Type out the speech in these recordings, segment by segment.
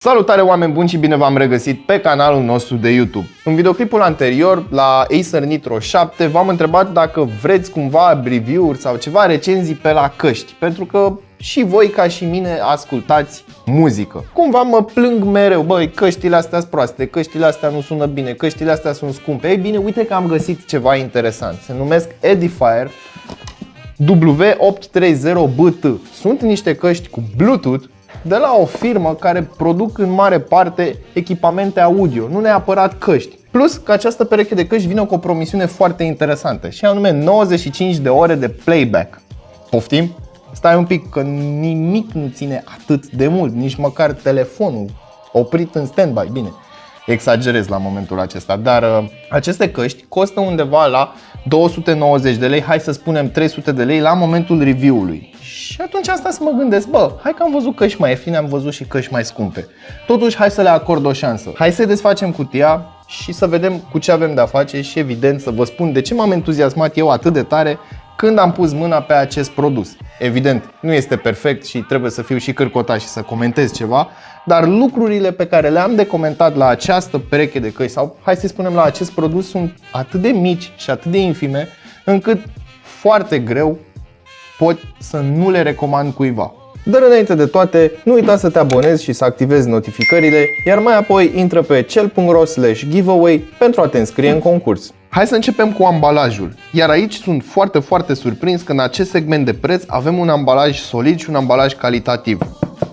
Salutare oameni buni și bine v-am regăsit pe canalul nostru de YouTube. În videoclipul anterior, la Acer Nitro 7, v-am întrebat dacă vreți cumva review-uri sau ceva recenzii pe la căști, pentru că și voi ca și mine ascultați muzică. Cumva mă plâng mereu, băi, căștile astea sunt proaste, căștile astea nu sună bine, căștile astea sunt scumpe. Ei bine, uite că am găsit ceva interesant. Se numesc Edifier W830BT. Sunt niște căști cu Bluetooth de la o firmă care produc în mare parte echipamente audio, nu neapărat căști. Plus că această pereche de căști vine cu o promisiune foarte interesantă, și anume 95 de ore de playback. Poftim? Stai un pic, că nimic nu ține atât de mult, nici măcar telefonul oprit în standby. Bine, exagerez la momentul acesta, dar aceste căști costă undeva la 290 de lei, hai să spunem 300 de lei la momentul review-ului. Și atunci asta să mă gândesc, bă, hai că am văzut căști mai ieftine, am văzut și căști mai scumpe. Totuși, hai să le acord o șansă. Hai să desfacem cutia și să vedem cu ce avem de-a face și evident să vă spun de ce m-am entuziasmat eu atât de tare când am pus mâna pe acest produs. Evident, nu este perfect și trebuie să fiu și cârcotaș și să comentez ceva, dar lucrurile pe care le-am de comentat la această pereche de căști sau hai să spunem la acest produs sunt atât de mici și atât de infime încât foarte greu pot să nu le recomand cuiva. Dar înainte de toate, nu uita să te abonezi și să activezi notificările, iar mai apoi intră pe cel.ro/giveaway pentru a te înscrie în concurs. Hai să începem cu ambalajul. Iar aici sunt foarte surprins că în acest segment de preț avem un ambalaj solid și un ambalaj calitativ.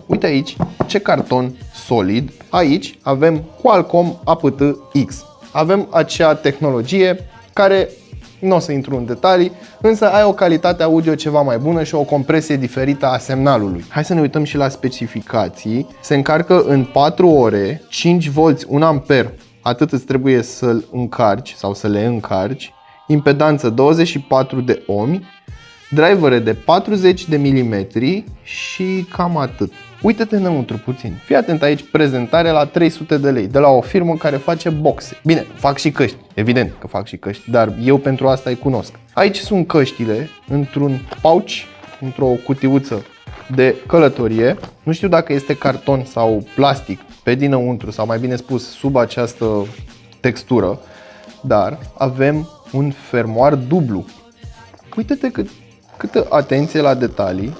Uite aici ce carton solid. Aici avem Qualcomm aptX. Avem acea tehnologie care nu o să intru în detalii, însă ai o calitate audio ceva mai bună și o compresie diferită a semnalului. Hai să ne uităm și la specificații. Se încarcă în 4 ore, 5 V, 1 amper, atât îți trebuie să-l încarci sau să le încarci. Impedanță 24 de ohmi, drivere de 40 de mm și cam atât. Uită-te înăuntru puțin. Fii atent aici, prezentare la 300 de lei de la o firmă care face boxe. Bine, fac și căști, evident că fac și căști, dar eu pentru asta îi cunosc. Aici sunt căștile într-un pouch, într-o cutiuță de călătorie. Nu știu dacă este carton sau plastic pe dinăuntru sau mai bine spus sub această textură, dar avem un fermoar dublu. Uită-te câtă atenție la detalii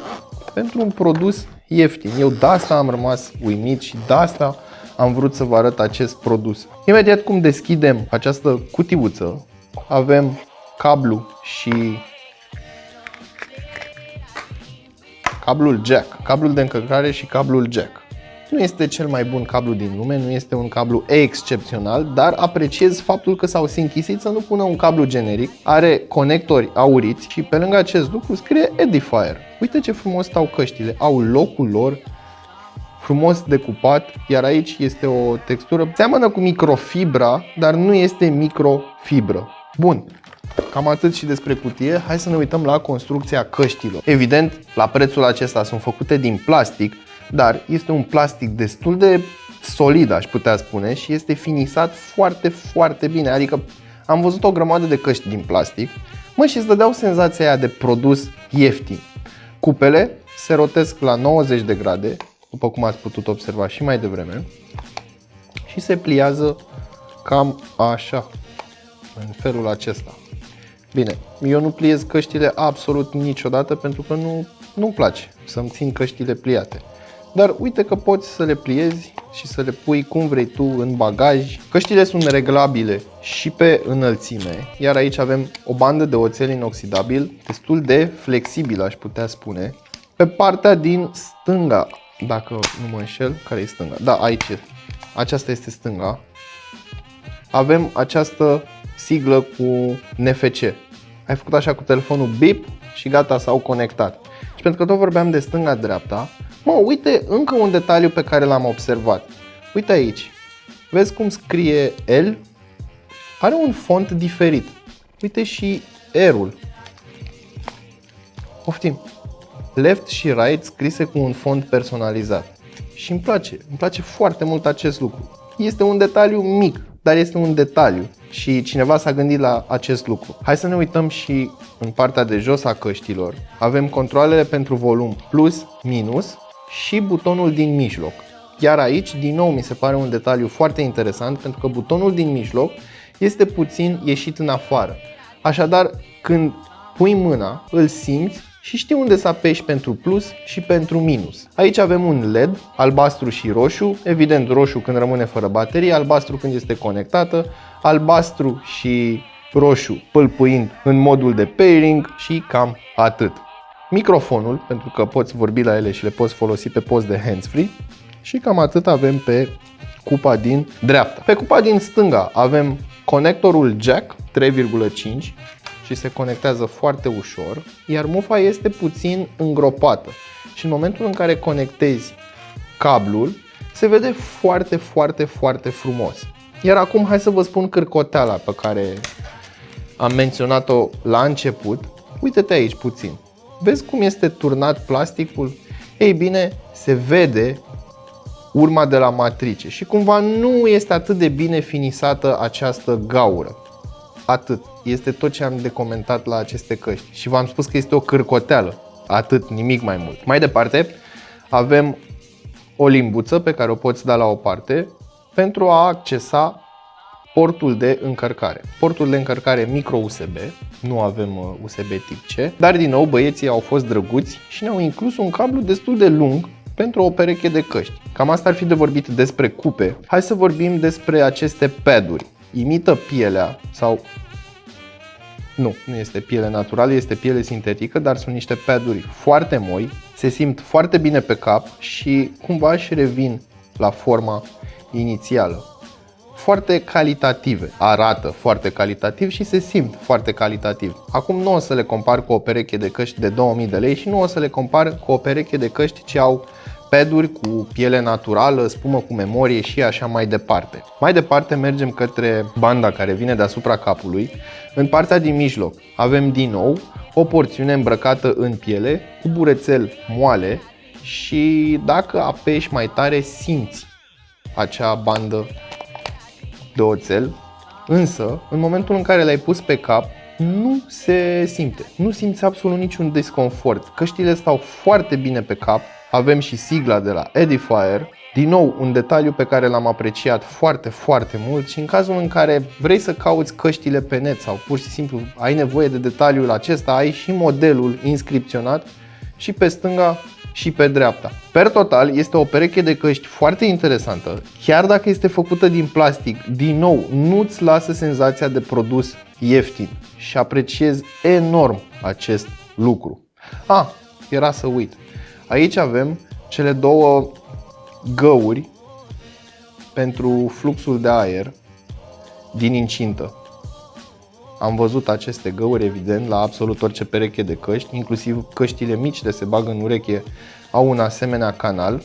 pentru un produs ieftin. Eu de asta am rămas uimit și de asta am vrut să vă arăt acest produs. Imediat cum deschidem această cutiuță, avem cablu și cablul jack, cablul de încărcare și cablul jack. Nu este cel mai bun cablu din lume, nu este un cablu excepțional, dar apreciez faptul că s-au sinchisit să nu pună un cablu generic. Are conectori auriți și pe lângă acest lucru scrie Edifier. Uite ce frumos stau căștile, au locul lor, frumos decupat, iar aici este o textură, seamănă cu microfibra, dar nu este microfibră. Bun. Cam atât și despre cutie, hai să ne uităm la construcția căștilor. Evident, la prețul acesta sunt făcute din plastic, dar este un plastic destul de solid, aș putea spune, și este finisat foarte bine. Adică am văzut o grămadă de căști din plastic, și îți dădeau senzația aia de produs ieftin. Cupele se rotesc la 90 de grade, după cum ați putut observa și mai devreme, și se pliază cam așa, în felul acesta. Bine, eu nu pliez căștile absolut niciodată pentru că nu-mi place să-mi țin căștile pliate. Dar uite că poți să le pliezi și să le pui cum vrei tu în bagaj. Căștile sunt reglabile și pe înălțime, iar aici avem o bandă de oțel inoxidabil destul de flexibilă, aș putea spune. Pe partea din stânga, dacă nu mă înșel, care e stânga? Da, aici e. Aceasta este stânga. Avem această siglă cu NFC. Ai făcut așa cu telefonul bip și gata, s-au conectat. Și pentru că tot vorbeam de stânga-dreapta, uite încă un detaliu pe care l-am observat. Uite aici, vezi cum scrie L? Are un font diferit. Uite și R-ul. Poftim. Left și right scrise cu un font personalizat. Și îmi place foarte mult acest lucru. Este un detaliu mic, dar este un detaliu și cineva s-a gândit la acest lucru. Hai să ne uităm și în partea de jos a căștilor. Avem controlele pentru volum plus, minus și butonul din mijloc. Iar aici, din nou, mi se pare un detaliu foarte interesant, pentru că butonul din mijloc este puțin ieșit în afară. Așadar, când pui mâna, îl simți și știi unde să apeși pentru plus și pentru minus. Aici avem un LED, albastru și roșu, evident roșu când rămâne fără baterie, albastru când este conectată, albastru și roșu pâlpâind în modul de pairing și cam atât. Microfonul, pentru că poți vorbi la ele și le poți folosi pe post de hands-free, și cam atât avem pe cupa din dreapta. Pe cupa din stânga avem conectorul jack 3,5 și se conectează foarte ușor, iar mufa este puțin îngropată și în momentul în care conectezi cablul se vede foarte frumos. Iar acum hai să vă spun cârcoteala pe care am menționat-o la început. Uite-te aici puțin. Vezi cum este turnat plasticul? Ei bine, se vede urma de la matrice și cumva nu este atât de bine finisată această gaură. Atât. Este tot ce am de comentat la aceste căști și v-am spus că este o cârcoteală. Atât, nimic mai mult. Mai departe, avem o limbuță pe care o poți da la o parte pentru a accesa portul de încărcare. Portul de încărcare micro USB, nu avem USB tip C, dar din nou băieții au fost drăguți și ne-au inclus un cablu destul de lung pentru o pereche de căști. Cam asta ar fi de vorbit despre cupe. Hai să vorbim despre aceste paduri. Imită pielea sau... Nu este piele naturală, este piele sintetică, dar sunt niște paduri foarte moi, se simt foarte bine pe cap și cumva își revin la forma inițială. Foarte calitative, arată foarte calitativ și se simt foarte calitativ. Acum nu o să le compar cu o pereche de căști de 2000 de lei și nu o să le compar cu o pereche de căști ce au paduri cu piele naturală, spumă cu memorie și așa mai departe. Mai departe mergem către banda care vine deasupra capului. În partea din mijloc avem din nou o porțiune îmbrăcată în piele cu burețel moale și dacă apeși mai tare simți acea bandă de oțel, însă în momentul în care l-ai pus pe cap nu se simte, nu simți absolut niciun disconfort. Căștile stau foarte bine pe cap. Avem și sigla de la Edifier, din nou un detaliu pe care l-am apreciat foarte mult și în cazul în care vrei să cauți căștile pe net sau pur și simplu ai nevoie de detaliul acesta, ai și modelul inscripționat și pe stânga și pe dreapta. Per total este o pereche de căști foarte interesantă, chiar dacă este făcută din plastic, din nou nu-ți lasă senzația de produs ieftin și apreciez enorm acest lucru. Era să uit. Aici avem cele două găuri pentru fluxul de aer din incintă. Am văzut aceste găuri, evident, la absolut orice pereche de căști, inclusiv căștile mici de se bagă în ureche au un asemenea canal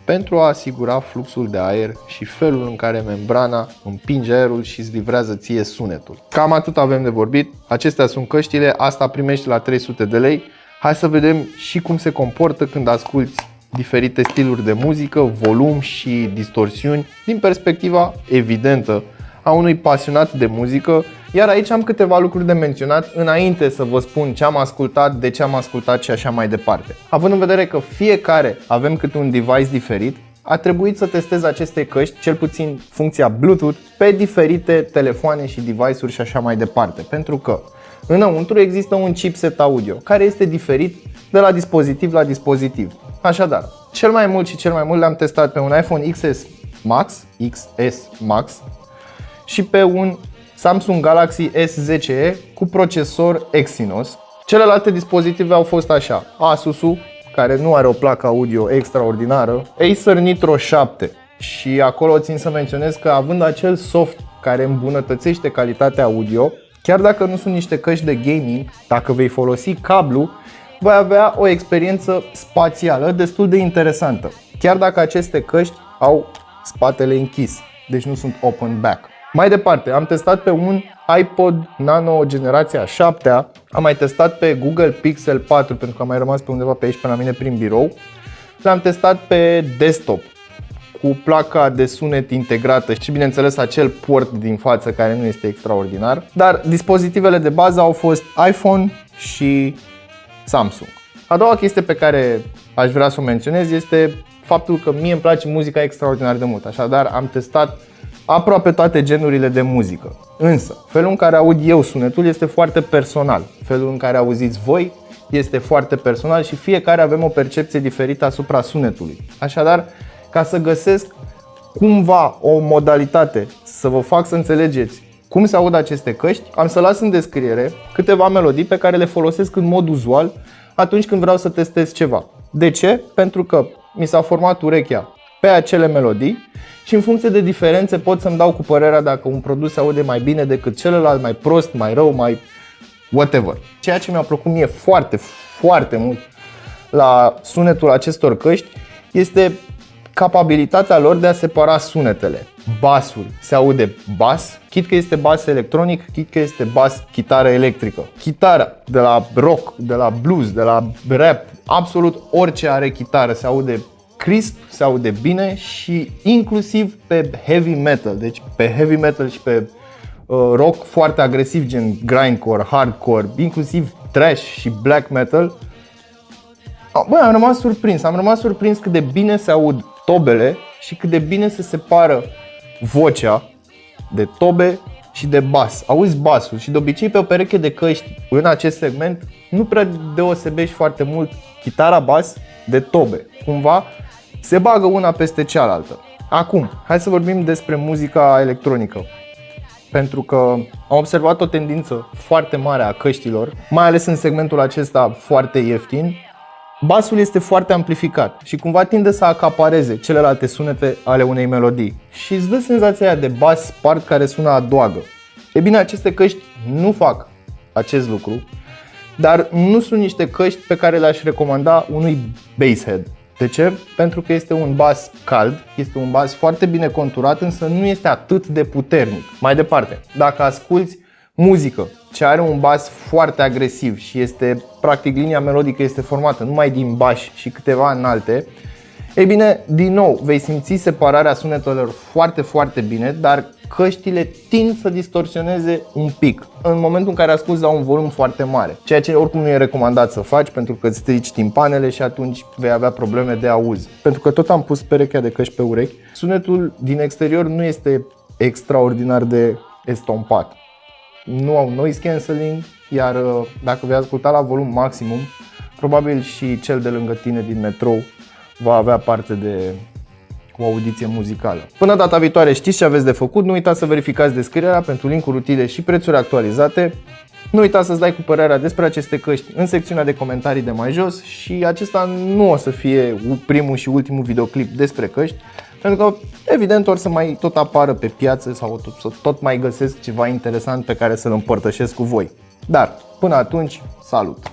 pentru a asigura fluxul de aer și felul în care membrana împinge aerul și îți livrează ție sunetul. Cam atât avem de vorbit. Acestea sunt căștile, asta primești la 300 de lei. Hai să vedem și cum se comportă când asculți diferite stiluri de muzică, volum și distorsiuni din perspectiva evidentă a unui pasionat de muzică. Iar aici am câteva lucruri de menționat înainte să vă spun ce am ascultat, de ce am ascultat și așa mai departe. Având în vedere că fiecare avem câte un device diferit, a trebuit să testez aceste căști, cel puțin funcția Bluetooth, pe diferite telefoane și device-uri și așa mai departe. Pentru că înăuntru există un chipset audio care este diferit de la dispozitiv la dispozitiv. Așadar, cel mai mult le-am testat pe un iPhone XS Max și pe un Samsung Galaxy S10e cu procesor Exynos. Celelalte dispozitive au fost așa: Asus-ul, care nu are o placă audio extraordinară, Acer Nitro 7 și acolo țin să menționez că având acel soft care îmbunătățește calitatea audio, chiar dacă nu sunt niște căști de gaming, dacă vei folosi cablu, vei avea o experiență spațială destul de interesantă, chiar dacă aceste căști au spatele închis, deci nu sunt open back. Mai departe, am testat pe un iPod Nano generația 7-a, am mai testat pe Google Pixel 4 pentru că am mai rămas pe undeva pe aici pe la mine prin birou. L-am testat pe desktop cu placa de sunet integrată și bineînțeles acel port din față care nu este extraordinar. Dar dispozitivele de bază au fost iPhone și Samsung. A doua chestie pe care aș vrea să o menționez este faptul că mie îmi place muzica extraordinar de mult. Așadar, am testat aproape toate genurile de muzică. Însă, felul în care aud eu sunetul este foarte personal. Felul în care auziți voi este foarte personal și fiecare avem o percepție diferită asupra sunetului. Așadar, ca să găsesc cumva o modalitate să vă fac să înțelegeți cum se aud aceste căști, am să las în descriere câteva melodii pe care le folosesc în mod uzual atunci când vreau să testez ceva. De ce? Pentru că mi s-a format urechea pe acele melodii și în funcție de diferențe pot să-mi dau cu părerea dacă un produs se aude mai bine decât celălalt, mai prost, mai rău, mai whatever. Ceea ce mi-a plăcut mie foarte, foarte mult la sunetul acestor căști este capabilitatea lor de a separa sunetele. Basul se aude bas, chit că este bas electronic, chit că este bas chitară electrică. Chitara de la rock, de la blues, de la rap, absolut orice are chitară se aude crisp, se aude bine și inclusiv pe heavy metal. Deci pe heavy metal și pe rock foarte agresiv, gen grindcore, hardcore, inclusiv thrash și black metal. Băi, am rămas surprins cât de bine se aud tobele și cât de bine se separă vocea de tobe și de bas. Auzi basul și de obicei pe o pereche de căști în acest segment nu prea deosebești foarte mult chitara bas de tobe. Cumva se bagă una peste cealaltă. Acum, hai să vorbim despre muzica electronică. Pentru că am observat o tendință foarte mare a căștilor, mai ales în segmentul acesta foarte ieftin. Basul este foarte amplificat și cumva tinde să acapareze celelalte sunete ale unei melodii și îți dă senzația aia de bas spart care sună a doagă. E bine, aceste căști nu fac acest lucru, dar nu sunt niște căști pe care le-aș recomanda unui basshead. De ce? Pentru că este un bas cald, este un bas foarte bine conturat, însă nu este atât de puternic. Mai departe, dacă asculți muzică ce are un bas foarte agresiv și este, practic, linia melodică este formată numai din bași și câteva înalte, ei bine, din nou, vei simți separarea sunetelor foarte, foarte bine, dar căștile tind să distorsioneze un pic în momentul în care asculti la un volum foarte mare, ceea ce oricum nu e recomandat să faci pentru că îți strici timpanele și atunci vei avea probleme de auz. Pentru că tot am pus perechea de căști pe urechi, sunetul din exterior nu este extraordinar de estompat. Nu au noise cancelling, iar dacă vei asculta la volum maximum, probabil și cel de lângă tine din metrou va avea parte de o audiție muzicală. Până data viitoare știți ce aveți de făcut, nu uitați să verificați descrierea pentru linkuri utile și prețuri actualizate. Nu uitați să-ți dai cu părerea despre aceste căști în secțiunea de comentarii de mai jos și acesta nu o să fie primul și ultimul videoclip despre căști, pentru că evident or să mai tot apară pe piață sau să tot mai găsesc ceva interesant pe care să-l împărtășesc cu voi. Dar până atunci, salut!